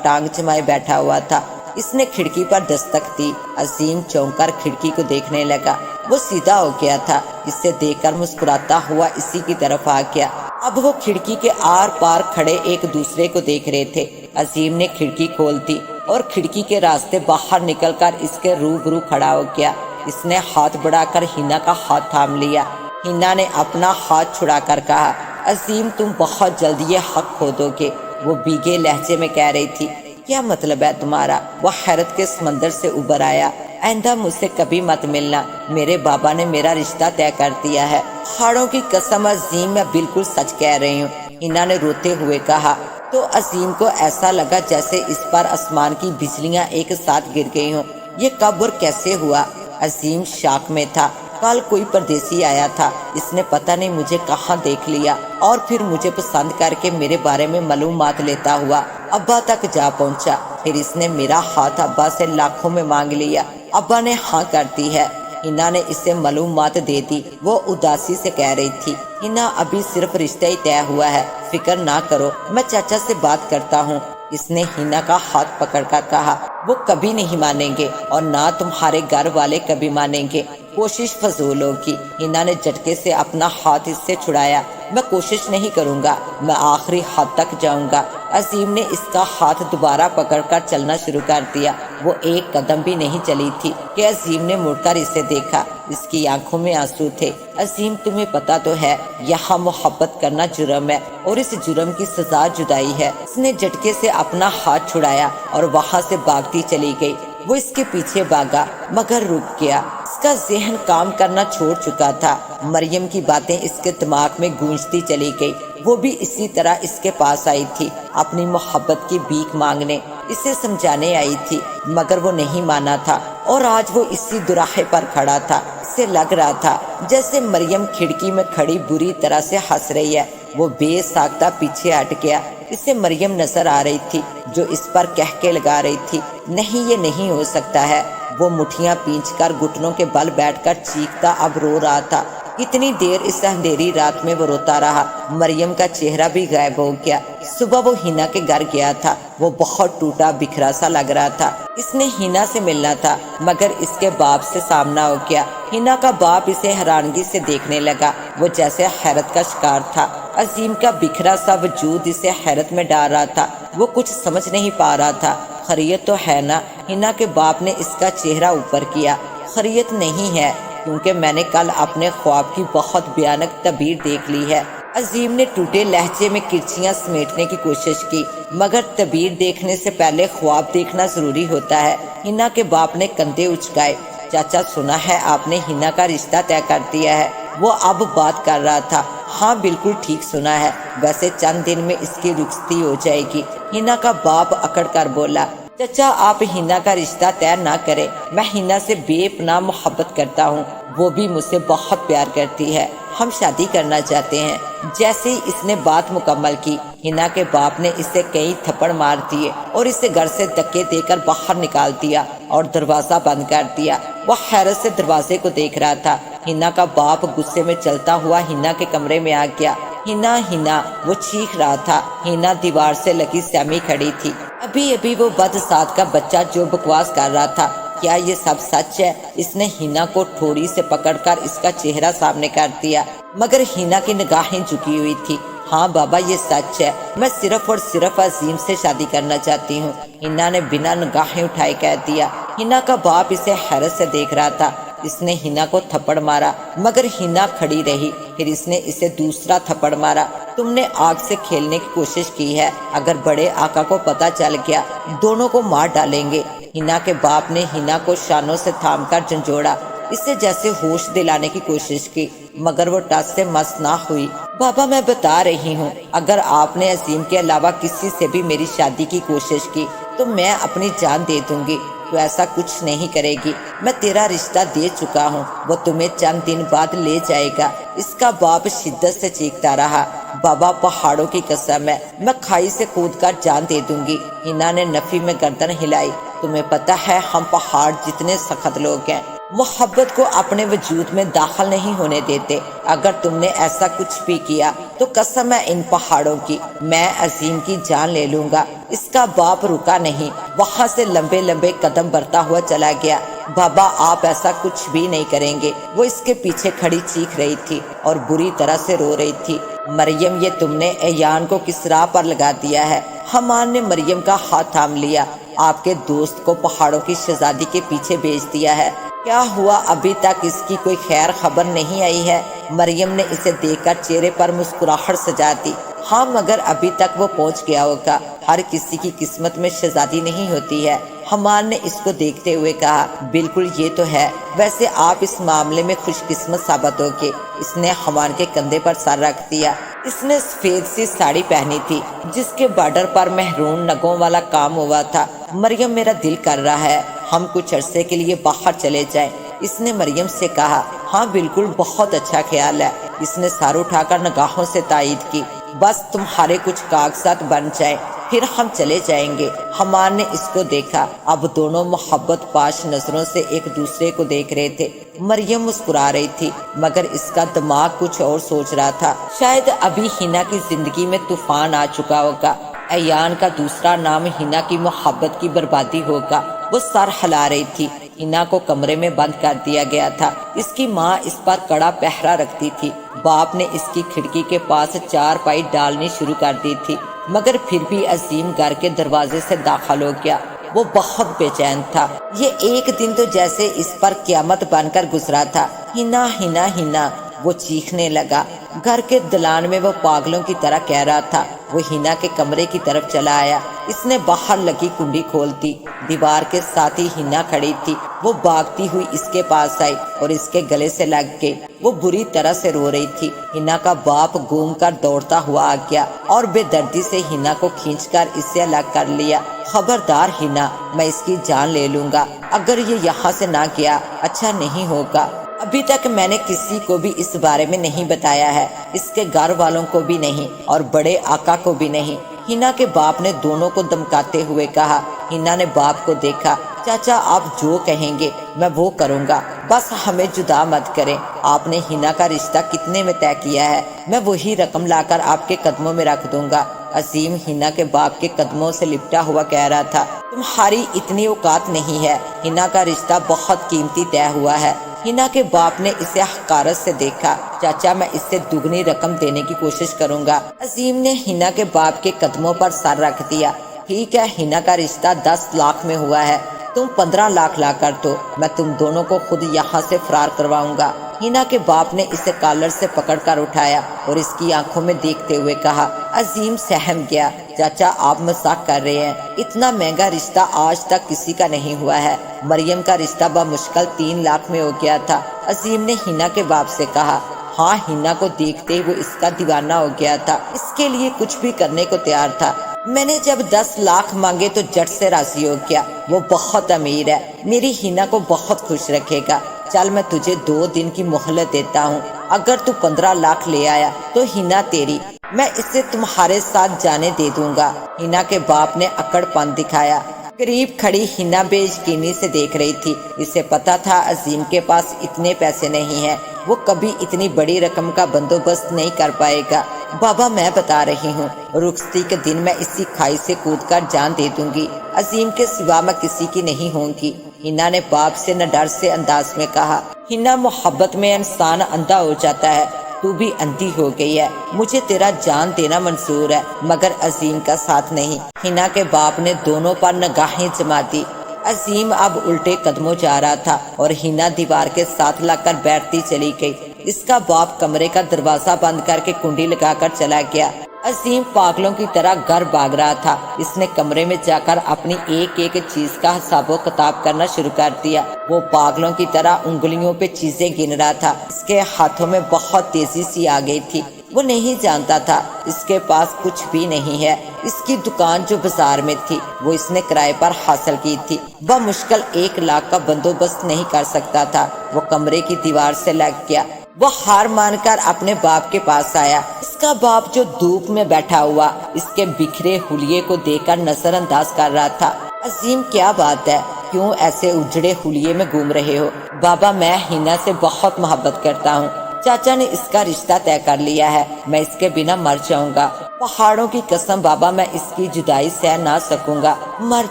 ٹانگ جمائے بیٹھا ہوا تھا۔ اس نے کھڑکی پر دستک دی۔ عظیم چونک کر کھڑکی کو دیکھنے لگا۔ وہ سیدھا ہو گیا تھا۔ اسے دیکھ کر مسکراتا ہوا اسی کی طرف آ گیا۔ اب وہ کھڑکی کے آر پار کھڑے ایک دوسرے کو دیکھ رہے تھے۔ عظیم نے کھڑکی کھول دی اور کھڑکی کے راستے باہر نکل کر اس کے روبرو کھڑا ہو گیا۔ اس نے ہاتھ بڑھا کر ہنا کا ہاتھ تھام لیا۔ ہنا نے اپنا ہاتھ چھڑا کر کہا، عظیم تم بہت جلد یہ حق کھو دو گے۔ وہ بھیگے لہجے میں کہہ رہی تھی، کیا مطلب ہے تمہارا؟ وہ حیرت کے سمندر سے ابھر آیا۔ آئندہ مجھ سے کبھی مت ملنا، میرے بابا نے میرا رشتہ طے کر دیا ہے۔ پہاڑوں کی قسم عظیم، میں بالکل سچ کہہ رہی ہوں، ہنا نے روتے ہوئے کہا۔ تو عظیم کو ایسا لگا جیسے اس پر آسمان کی بجلیاں ایک ساتھ گر گئی ہوں۔ یہ کب اور کیسے ہوا؟ عظیم شاک میں تھا۔ کل کوئی پردیسی آیا تھا، اس نے پتہ نہیں مجھے کہاں دیکھ لیا اور پھر مجھے پسند کر کے میرے بارے میں معلومات لیتا ہوا ابا تک جا پہنچا۔ پھر اس نے میرا ہاتھ ابا سے لاکھوں میں مانگ لیا۔ ابا نے ہاں کر دی ہے۔ ہنا نے اسے معلومات دے دی۔ وہ اداسی سے کہہ رہی تھی، ہنا ابھی صرف رشتہ ہی طے ہوا ہے، فکر نہ کرو، میں چاچا سے بات کرتا ہوں۔ اس نے ہنا کا ہاتھ پکڑ کر کہا، وہ کبھی نہیں مانیں گے اور نہ تمہارے گھر والے کبھی مانیں گے، کوشش فضول ہوگی۔ ہنا نے جھٹکے سے اپنا ہاتھ اس سے چھڑایا۔ میں کوشش نہیں کروں گا، میں آخری حد تک جاؤں گا۔ عظیم نے اس کا ہاتھ دوبارہ پکڑ کر چلنا شروع کر دیا۔ وہ ایک قدم بھی نہیں چلی تھی کہ عظیم نے مڑ کر اسے دیکھا۔ اس کی آنکھوں میں آنسو تھے۔ عظیم تمہیں پتا تو ہے یہاں محبت کرنا جرم ہے اور اس جرم کی سزا جدائی ہے۔ اس نے جھٹکے سے اپنا ہاتھ چھڑایا اور وہاں سے بھاگتی چلی گئی۔ وہ اس کے پیچھے بھاگا مگر رک گیا۔ اس کا ذہن کام کرنا چھوڑ چکا تھا۔ مریم کی باتیں اس کے دماغ میں گونجتی چلی گئی۔ وہ بھی اسی طرح اس کے پاس آئی تھی، اپنی محبت کی بھیک مانگنے، اسے سمجھانے آئی تھی مگر وہ نہیں مانا تھا اور آج وہ اسی دوراہے پر کھڑا تھا۔ اسے لگ رہا تھا جیسے مریم کھڑکی میں کھڑی بری طرح سے ہنس رہی ہے۔ وہ بے ساختہ پیچھے ہٹ گیا۔ اسے مریم نظر آ رہی تھی جو اس پر کہکے لگا رہی تھی، نہیں یہ نہیں ہو سکتا ہے۔ وہ مٹھیاں پینچ کر گھٹنوں کے بل بیٹھ کر چیختا اب رو رہا تھا۔ کتنی دیر اس اندھیری رات میں وہ روتا رہا۔ مریم کا چہرہ بھی غائب ہو گیا۔ صبح وہ ہنا کے گھر گیا تھا۔ وہ بہت ٹوٹا بکھرا سا لگ رہا تھا۔ اس نے ہنا سے ملنا تھا مگر اس کے باپ سے سامنا ہو گیا۔ ہنا کا باپ اسے حیرانگی سے دیکھنے لگا۔ وہ جیسے حیرت کا شکار تھا۔ عظیم کا بکھرا سا وجود اسے حیرت میں ڈال رہا تھا۔ وہ کچھ سمجھ نہیں پا رہا تھا۔ خیریت تو ہے نا؟ ہنا کے باپ نے اس کا چہرہ اوپر کیا۔ خیریت نہیں ہے کیونکہ میں نے کل اپنے خواب کی بہت بھیانک تعبیر دیکھ لی ہے۔ عظیم نے ٹوٹے لہجے میں کرچیاں سمیٹنے کی کوشش کی، مگر تعبیر دیکھنے سے پہلے خواب دیکھنا ضروری ہوتا ہے۔ ہنا کے باپ نے کندھے اچکائے۔ چاچا سنا ہے آپ نے ہنا کا رشتہ طے کر دیا ہے؟ وہ اب بات کر رہا تھا۔ ہاں بالکل ٹھیک سنا ہے، ویسے چند دن میں اس کی رخصتی ہو جائے گی۔ ہنا کا باپ اکڑ کر بولا، چچا آپ ہنا کا رشتہ طے نہ کریں، میں ہنا سے بے پناہ محبت کرتا ہوں، وہ بھی مجھ سے بہت پیار کرتی ہے، ہم شادی کرنا چاہتے ہیں۔ جیسے ہی اس نے بات مکمل کی، ہنا کے باپ نے اسے کئی تھپڑ مار دیے اور اسے گھر سے دھکے دے کر باہر نکال دیا اور دروازہ بند کر دیا۔ وہ حیرت سے دروازے کو دیکھ رہا تھا۔ ہنا کا باپ غصے میں چلتا ہوا ہنا کے کمرے میں آ گیا۔ ہنا ہنا وہ چیخ رہا تھا۔ ہنا دیوار سے لگی سہمی کھڑی تھی۔ ابھی وہ بدسات کا بچہ جو بکواس کر رہا تھا، کیا یہ سب سچ ہے؟ اس نے ہنا کو ٹھوڑی سے پکڑ کر اس کا چہرہ سامنے کر دیا، مگر ہنا کی نگاہیں جھکی ہوئی تھی۔ ہاں بابا یہ سچ ہے، میں صرف اور صرف عظیم سے شادی کرنا چاہتی ہوں، ہنا نے بنا نگاہیں اٹھائے کہہ دیا۔ ہنا کا باپ اسے حیرت سے دیکھ رہا تھا۔ اس نے ہنا کو تھپڑ مارا، مگر ہنا کھڑی رہی۔ پھر اس نے اسے دوسرا تھپڑ مارا۔ تم نے آگ سے کھیلنے کی کوشش کی ہے، اگر بڑے آقا کو پتہ چل گیا دونوں کو مار ڈالیں گے۔ ہنا کے باپ نے ہنا کو شانوں سے تھام کر جھنجھوڑا، اسے جیسے ہوش دلانے کی کوشش کی، مگر وہ ٹس سے مس نہ ہوئی۔ بابا میں بتا رہی ہوں، اگر آپ نے عظیم کے علاوہ کسی سے بھی میری شادی کی کوشش کی تو میں اپنی جان دے دوں گی۔ تو ایسا کچھ نہیں کرے گی، میں تیرا رشتہ دے چکا ہوں، وہ تمہیں چند دن بعد لے جائے گا۔ اس کا باپ شدت سے چیختا رہا، بابا پہاڑوں کی قسم ہے، میں کھائی سے کود کر جان دے دوں گی۔ ہنا نے نفی میں گردن ہلائی، تمہیں پتہ ہے ہم پہاڑ جتنے سخت لوگ ہیں، محبت کو اپنے وجود میں داخل نہیں ہونے دیتے۔ اگر تم نے ایسا کچھ بھی کیا تو قسم ہے ان پہاڑوں کی، میں عظیم کی جان لے لوں گا۔ اس کا باپ رکا نہیں، وہاں سے لمبے لمبے قدم بڑھتا ہوا چلا گیا۔ بابا آپ ایسا کچھ بھی نہیں کریں گے، وہ اس کے پیچھے کھڑی چیخ رہی تھی اور بری طرح سے رو رہی تھی۔ مریم یہ تم نے ایان کو کس راہ پر لگا دیا ہے؟ حمان نے مریم کا ہاتھ تھام لیا، آپ کے دوست کو پہاڑوں کی شہزادی کے پیچھے بھیج دیا ہے۔ کیا ہوا، ابھی تک اس کی کوئی خیر خبر نہیں آئی ہے؟ مریم نے اسے دیکھ کر چہرے پر مسکراہٹ سجا دی۔ ہاں مگر ابھی تک وہ پہنچ گیا ہوگا، ہر کسی کی قسمت میں شہزادی نہیں ہوتی ہے۔ حمان نے اس کو دیکھتے ہوئے کہا، بالکل یہ تو ہے، ویسے آپ اس معاملے میں خوش قسمت ثابت ہو گے۔ اس نے حمان کے کندھے پر سر رکھ دیا۔ اس نے سفید سی ساڑی پہنی تھی جس کے بارڈر پر مہرون نگوں والا کام ہوا تھا۔ مریم میرا دل کر رہا ہے ہم کچھ عرصے کے لیے باہر چلے جائیں، اس نے مریم سے کہا۔ ہاں بالکل بہت اچھا خیال ہے، اس نے سر اٹھا کر نگاہوں سے تائید کی۔ بس تمہارے کچھ کاغذات بن جائیں پھر ہم چلے جائیں گے۔ حمان نے اس کو دیکھا، اب دونوں محبت پاش نظروں سے ایک دوسرے کو دیکھ رہے تھے۔ مریم مسکرا رہی تھی مگر اس کا دماغ کچھ اور سوچ رہا تھا۔ شاید ابھی ہنا کی زندگی میں طوفان آ چکا ہوگا، ایان کا دوسرا نام ہنا کی محبت کی بربادی ہوگا۔ وہ سر ہلا رہی تھی۔ ہنا کو کمرے میں بند کر دیا گیا تھا، اس کی ماں اس پر کڑا پہرا رکھتی تھی۔ باپ نے اس کی کھڑکی کے پاس چارپائی ڈالنی شروع کر دی تھی، مگر پھر بھی عظیم گھر کے دروازے سے داخل ہو گیا۔ وہ بہت بے چین تھا۔ یہ ایک دن تو جیسے اس پر قیامت بن کر گزرا تھا۔ ہنا ہنا ہنا وہ چیخنے لگا۔ گھر کے دلان میں وہ پاگلوں کی طرح کہہ رہا تھا۔ وہ ہنا کے کمرے کی طرف چلا آیا، اس نے باہر لگی کنڈی کھول دی۔ دیوار کے ساتھ ہی ہنا کھڑی تھی۔ وہ بھاگتی ہوئی اس کے پاس آئی اور اس کے گلے سے لگ گئی۔ وہ بری طرح سے رو رہی تھی۔ ہنا کا باپ گھوم کر دوڑتا ہوا آ گیا اور بے دردی سے ہنا کو کھینچ کر اس سے الگ کر لیا۔ خبردار ہنا، میں اس کی جان لے لوں گا اگر یہ یہاں سے نہ گیا، اچھا نہیں ہوگا۔ ابھی تک میں نے کسی کو بھی اس بارے میں نہیں بتایا ہے، اس کے گھر والوں کو بھی نہیں اور بڑے آقا کو بھی نہیں۔ ہنا کے باپ نے دونوں کو دمکاتے ہوئے کہا۔ ہنا نے باپ کو دیکھا۔ چاچا آپ جو کہیں گے میں وہ کروں گا، بس ہمیں جدا مت کریں۔ آپ نے ہنا کا رشتہ کتنے میں طے کیا ہے؟ میں وہی رقم لا کر آپ کے قدموں میں رکھ دوں گا۔ عظیم ہنا کے باپ کے قدموں سے لپٹا ہوا کہہ رہا تھا، تمہاری اتنی اوقات نہیں ہے، ہنا کا رشتہ بہت قیمتی طے ہوا ہے۔ ہنا کے باپ نے اسے حقارت سے دیکھا۔ چاچا میں اس سے دگنی رقم دینے کی کوشش کروں گا۔ عظیم نے ہنا کے باپ کے قدموں پر سر رکھ دیا۔ ٹھیک ہے، ہنا کا رشتہ 10 لاکھ میں ہوا ہے، تم 15 لاکھ لا کر دو، میں تم دونوں کو خود یہاں سے فرار کرواؤں گا۔ ہینا کے باپ نے اسے کالر سے پکڑ کر اٹھایا اور اس کی آنکھوں میں دیکھتے ہوئے کہا۔ عظیم سہم گیا۔ چاچا آپ مذاق کر رہے ہیں، اتنا مہنگا رشتہ آج تک کسی کا نہیں ہوا ہے۔ مریم کا رشتہ بمشکل 3 لاکھ میں ہو گیا تھا۔ عظیم نے ہینا کے باپ سے کہا۔ ہاں، ہینا کو دیکھتے ہی وہ اس کا دیوانہ ہو گیا تھا، اس کے لیے کچھ بھی کرنے کو تیار تھا۔ میں نے جب 10 لاکھ مانگے تو جٹ سے راضی ہو گیا، وہ بہت امیر ہے، میری ہینا کو بہت خوش رکھے گا۔ چل میں تجھے 2 دن کی مہلت دیتا ہوں، اگر تو 15 لاکھ لے آیا تو ہینا تیری، میں اسے تمہارے ساتھ جانے دے دوں گا۔ ہینا کے باپ نے اکڑ پن دکھایا۔ قریب کھڑی ہینا بے یقینی سے دیکھ رہی تھی، اسے پتا تھا عظیم کے پاس اتنے پیسے نہیں ہیں، وہ کبھی اتنی بڑی رقم کا بندوبست نہیں کر پائے گا۔ بابا میں بتا رہی ہوں، رخصتی کے دن میں اسی کھائی سے کود کر جان دے دوں گی، عظیم کے سوا میں کسی کی نہیں ہوں گی۔ ہینا نے باپ سے نہ ڈر سے انداز میں کہا۔ ہینا محبت میں انسان اندھا ہو جاتا ہے، تو بھی اندھی ہو گئی ہے، مجھے تیرا جان دینا منظور ہے مگر عظیم کا ساتھ نہیں۔ ہینا کے باپ نے دونوں پر نگاہیں جما دی۔ عظیم اب الٹے قدموں جا رہا تھا اور ہینا دیوار کے ساتھ لگ کر بیٹھتی چلی گئی۔ اس کا باپ کمرے کا دروازہ بند کر کے کنڈی لگا کر چلا گیا۔ عظیم پاگلوں کی طرح گھر بھاگ رہا تھا۔ اس نے کمرے میں جا کر اپنی ایک ایک چیز کا حساب و کتاب کرنا شروع کر دیا۔ وہ پاگلوں کی طرح انگلیوں پہ چیزیں گن رہا تھا۔ اس کے ہاتھوں میں بہت تیزی سی آ گئی تھی۔ وہ نہیں جانتا تھا اس کے پاس کچھ بھی نہیں ہے۔ اس کی دکان جو بازار میں تھی وہ اس نے کرائے پر حاصل کی تھی، بمشکل 1 لاکھ کا بندوبست نہیں کر سکتا تھا۔ وہ کمرے کی دیوار سے لگ گیا۔ وہ ہار مان کر اپنے باپ کے پاس آیا۔ اس کا باپ جو دھوپ میں بیٹھا ہوا اس کے بکھرے حلیے کو دیکھ کر نظر انداز کر رہا تھا۔ عظیم کیا بات ہے، کیوں ایسے اجڑے حلیے میں گھوم رہے ہو؟ بابا میں ہینا سے بہت محبت کرتا ہوں، چاچا نے اس کا رشتہ طے کر لیا ہے، میں اس کے بنا مر جاؤں گا۔ پہاڑوں کی قسم بابا میں اس کی جدائی سہ نہ سکوں گا، مر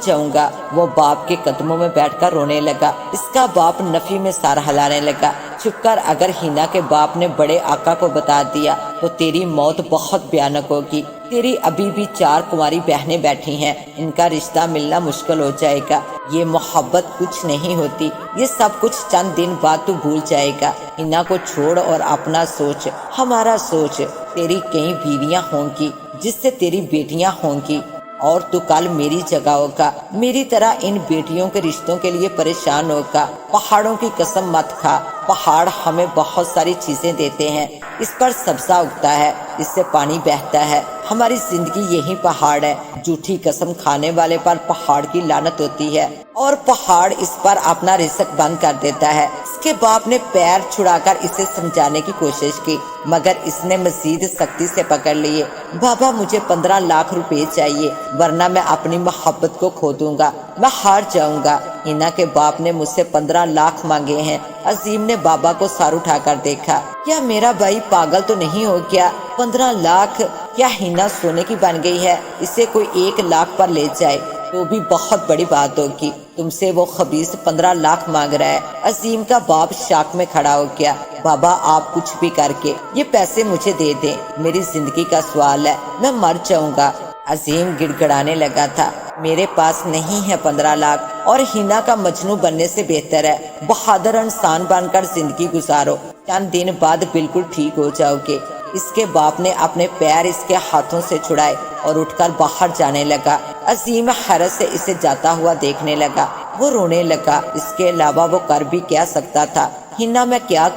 جاؤں گا۔ وہ باپ کے قدموں میں بیٹھ کر رونے لگا۔ اس کا باپ نفی میں سر ہلانے لگا۔ چھپ کر اگر ہینا کے باپ نے بڑے آقا کو بتا دیا تو تیری موت بہت بھیانک ہوگی۔ تیری ابھی بھی 4 کنواری بہنیں بیٹھی ہیں، ان کا رشتہ ملنا مشکل ہو جائے گا۔ یہ محبت کچھ نہیں ہوتی، یہ سب کچھ چند دن بعد تو بھول جائے گا۔ ہینا کو چھوڑ اور اپنا سوچ، ہمارا سوچ۔ تیری کئی بیویاں ہوں گی جس سے تیری بیٹیاں ہوں گی، اور تو کل میری جگہ ہوگا، میری طرح ان بیٹیوں کے رشتوں کے لیے پریشان ہوگا۔ پہاڑوں کی قسم مت کھا، پہاڑ ہمیں بہت ساری چیزیں دیتے ہیں، اس پر سبزہ اگتا ہے، اس سے پانی بہتا ہے، ہماری زندگی یہی پہاڑ ہے۔ جھوٹی قسم کھانے والے پر پہاڑ کی لعنت ہوتی ہے اور پہاڑ اس پر اپنا رزق بند کر دیتا ہے۔ اس کے باپ نے پیر چھڑا کر اسے سمجھانے کی کوشش کی مگر اس نے مزید سختی سے پکڑ لیے۔ بابا مجھے 15 لاکھ روپے چاہیے ورنہ میں اپنی محبت کو کھو دوں گا، میں ہار جاؤں گا۔ ہینا کے باپ نے مجھ سے 15 لاکھ مانگے ہیں۔ عظیم نے بابا کو سر اٹھا کر دیکھا۔ کیا میرا بھائی پاگل تو نہیں ہو گیا؟ 15 لاکھ؟ کیا ہینا سونے کی بن گئی ہے؟ اسے کوئی 1 لاکھ پر لے جائے تو بھی بہت بڑی بات ہوگی، تم سے وہ خبیث 15 لاکھ مانگ رہا ہے۔ عظیم کا باپ شاک میں کھڑا ہو گیا۔ بابا آپ کچھ بھی کر کے یہ پیسے مجھے دے دیں، میری زندگی کا سوال ہے، میں مر جاؤں گا۔ عظیم گڑ گڑانے لگا تھا۔ میرے پاس نہیں ہے 15 لاکھ اور ہینا کا مجنوں بننے سے بہتر ہے بہادر انسان بن کر زندگی گزارو، چند دن بعد بالکل ٹھیک ہو جاؤ گے۔ اس کے باپ نے اپنے پیر اس کے ہاتھوں سے چھڑائے اور اٹھ کر باہر جانے لگا۔ عظیم حیرت سے اسے جاتا ہوا دیکھنے لگا۔ وہ رونے لگا، اس کے علاوہ وہ کر بھی کیا سکتا تھا؟ ہینا میں کیا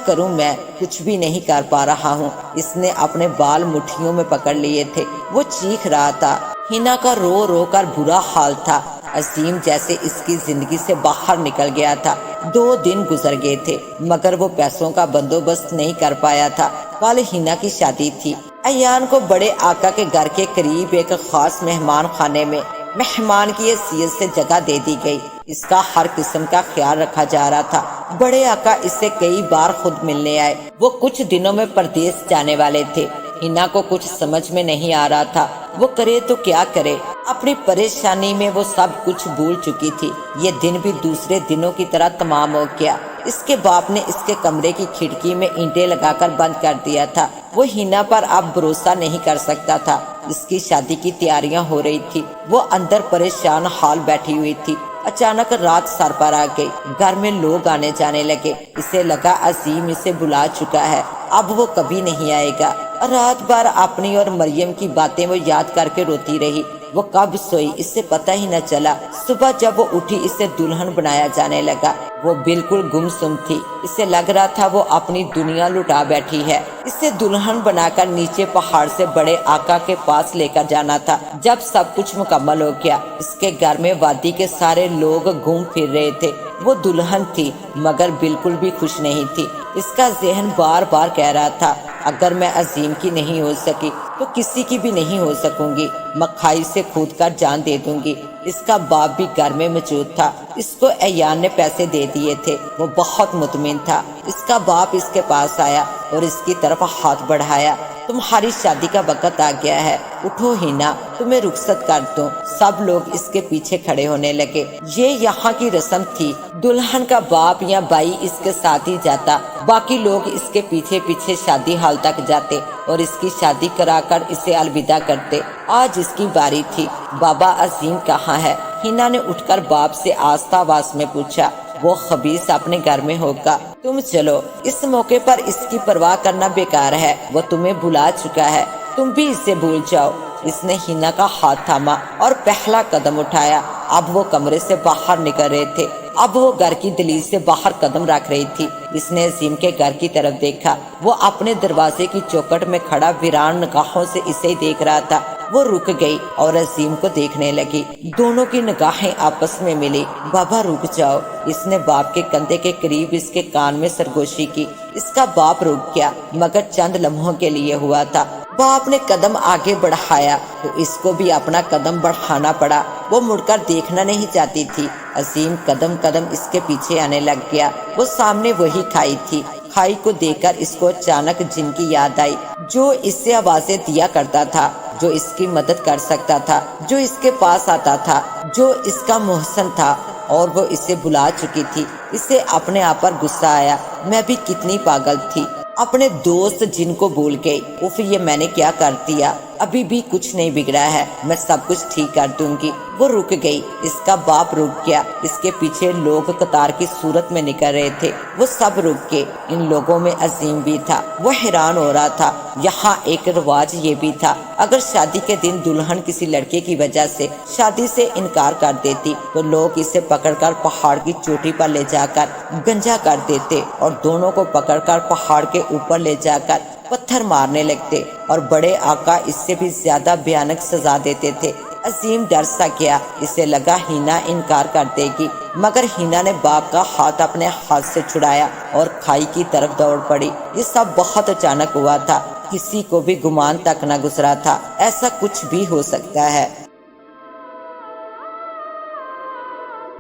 کروں میں کچھ بھی نہیں کر پا رہا ہوں۔ اس نے اپنے بال مٹھیوں میں پکڑ لیے تھے، وہ چیخ رہا تھا۔ ہینا کا رو رو کر برا حال تھا۔ عظیم جیسے اس کی زندگی سے باہر نکل گیا تھا۔ 2 دن گزر گئے تھے مگر وہ پیسوں کا بندوبست نہیں کر پایا تھا۔ کل ہینا کی شادی تھی۔ ایان کو بڑے آقا کے گھر کے قریب ایک خاص مہمان خانے میں مہمان کی حیثیت سے جگہ دے دی گئی۔ اس کا ہر قسم کا خیال رکھا جا رہا تھا۔ بڑے آقا اس سے کئی بار خود ملنے آئے۔ وہ کچھ دنوں میں پردیس جانے والے تھے۔ ہینا کو کچھ سمجھ میں نہیں آ رہا تھا، وہ کرے تو کیا کرے؟ اپنی پریشانی میں وہ سب کچھ بھول چکی تھی۔ یہ دن بھی دوسرے دنوں کی طرح تمام ہو گیا۔ اس کے باپ نے اس کے کمرے کی کھڑکی میں اینٹیں لگا کر بند کر دیا تھا۔ وہ ہینا پر اب بھروسہ نہیں کر سکتا تھا۔ اس کی شادی کی تیاریاں ہو رہی تھی، وہ اندر پریشان حال بیٹھی ہوئی تھی۔ اچانک رات سر پر آ گئی، گھر میں لوگ آنے جانے لگے، اسے لگا عظیم اسے بلا چکا ہے، اب وہ کبھی نہیں آئے گا۔ رات بھر اپنی اور مریم کی باتیں وہ یاد کر کے روتی رہی، وہ کب سوئی اسے پتہ ہی نہ چلا۔ صبح جب وہ اٹھی اسے دلہن بنایا جانے لگا، وہ بالکل گمسم تھی، اسے لگ رہا تھا وہ اپنی دنیا لٹا بیٹھی ہے۔ اسے دلہن بنا کر نیچے پہاڑ سے بڑے آقا کے پاس لے کر جانا تھا۔ جب سب کچھ مکمل ہو گیا، اس کے گھر میں وادی کے سارے لوگ گھوم پھر رہے تھے۔ وہ دلہن تھی مگر بالکل بھی خوش نہیں تھی، اس کا ذہن بار بار کہہ رہا تھا اگر میں عظیم کی نہیں ہو سکی تو کسی کی بھی نہیں ہو سکوں گی، میں کھائی سے کھود کر جان دے دوں گی۔ اس کا باپ بھی گھر میں موجود تھا، اس کو ایان نے پیسے دے دیے تھے، وہ بہت مطمئن تھا۔ اس کا باپ اس کے پاس آیا اور اس کی طرف ہاتھ بڑھایا، تمہاری شادی کا وقت آ گیا ہے، اٹھو ہینا، تمہیں رخصت کر دوں۔ سب لوگ اس کے پیچھے کھڑے ہونے لگے۔ یہ یہاں کی رسم تھی، دلہن کا باپ یا بھائی اس کے ساتھ ہی جاتا، باقی لوگ اس کے پیچھے پیچھے شادی ہال تک جاتے اور اس کی شادی کرا کر اسے الوداع کرتے۔ آج اس کی باری تھی۔ بابا عظیم کہاں ہے؟ ہینا نے اٹھ کر باپ سے آہستہ آواز میں پوچھا۔ وہ خبیث اپنے گھر میں ہوگا، تم چلو، اس موقع پر اس کی پرواہ کرنا بیکار ہے، وہ تمہیں بلا چکا ہے، تم بھی اسے بھول جاؤ۔ اس نے ہینا کا ہاتھ تھاما اور پہلا قدم اٹھایا۔ اب وہ کمرے سے باہر نکل رہے تھے، اب وہ گھر کی دہلیز سے باہر قدم رکھ رہی تھی۔ اس نے عظیم کے گھر کی طرف دیکھا، وہ اپنے دروازے کی چوکھٹ میں کھڑا ویران نگاہوں سے اسے ہی دیکھ رہا تھا۔ وہ رک گئی اور عظیم کو دیکھنے لگی، دونوں کی نگاہیں آپس میں ملی۔ بابا رک جاؤ، اس نے باپ کے کندھے کے قریب اس کے کان میں سرگوشی کی۔ اس کا باپ رک گیا مگر چند لمحوں کے لیے ہوا تھا۔ باپ نے قدم آگے بڑھایا تو اس کو بھی اپنا قدم بڑھانا پڑا، وہ مڑ کر دیکھنا نہیں چاہتی تھی۔ عظیم قدم قدم اس کے پیچھے آنے لگ گیا، وہ سامنے وہی کھائی تھی۔ کھائی کو دیکھ کر اس کو اچانک جن کی یاد آئی، جو اس سے آوازیں دیا کرتا تھا، جو اس کی مدد کر سکتا تھا، جو اس کے پاس آتا تھا، جو اس کا محسن تھا، اور وہ اسے بلا چکی تھی۔ اسے اپنے آپ پر غصہ آیا، میں بھی کتنی پاگل تھی، اپنے دوست جن کو بھول گئی۔ اف، یہ میں نے کیا کر دیا؟ ابھی بھی کچھ نہیں بگڑا ہے، میں سب کچھ ٹھیک کر دوں گی۔ وہ رک گئی، اس کا باپ رک گیا، اس کے پیچھے لوگ قطار کی صورت میں نکل رہے تھے، وہ سب رک گئے۔ ان لوگوں میں عظیم بھی تھا، وہ حیران ہو رہا تھا۔ یہاں ایک رواج یہ بھی تھا، اگر شادی کے دن دلہن کسی لڑکے کی وجہ سے شادی سے انکار کر دیتی تو لوگ اسے پکڑ کر پہاڑ کی چوٹی پر لے جا کر گنجا کر دیتے اور دونوں کو پکڑ کر پہاڑ کے اوپر لے جا کر پتھر مارنے لگتے، اور بڑے آقا اس سے بھی زیادہ بھیانک سزا دیتے تھے۔ عظیم ڈر سا گیا، اسے لگا ہینا انکار کر دے گی، مگر ہینا نے باپ کا ہاتھ اپنے ہاتھ سے چھڑایا اور کھائی کی طرف دوڑ پڑی۔ یہ سب بہت اچانک ہوا تھا، کسی کو بھی گمان تک نہ گزرا تھا ایسا کچھ بھی ہو سکتا ہے۔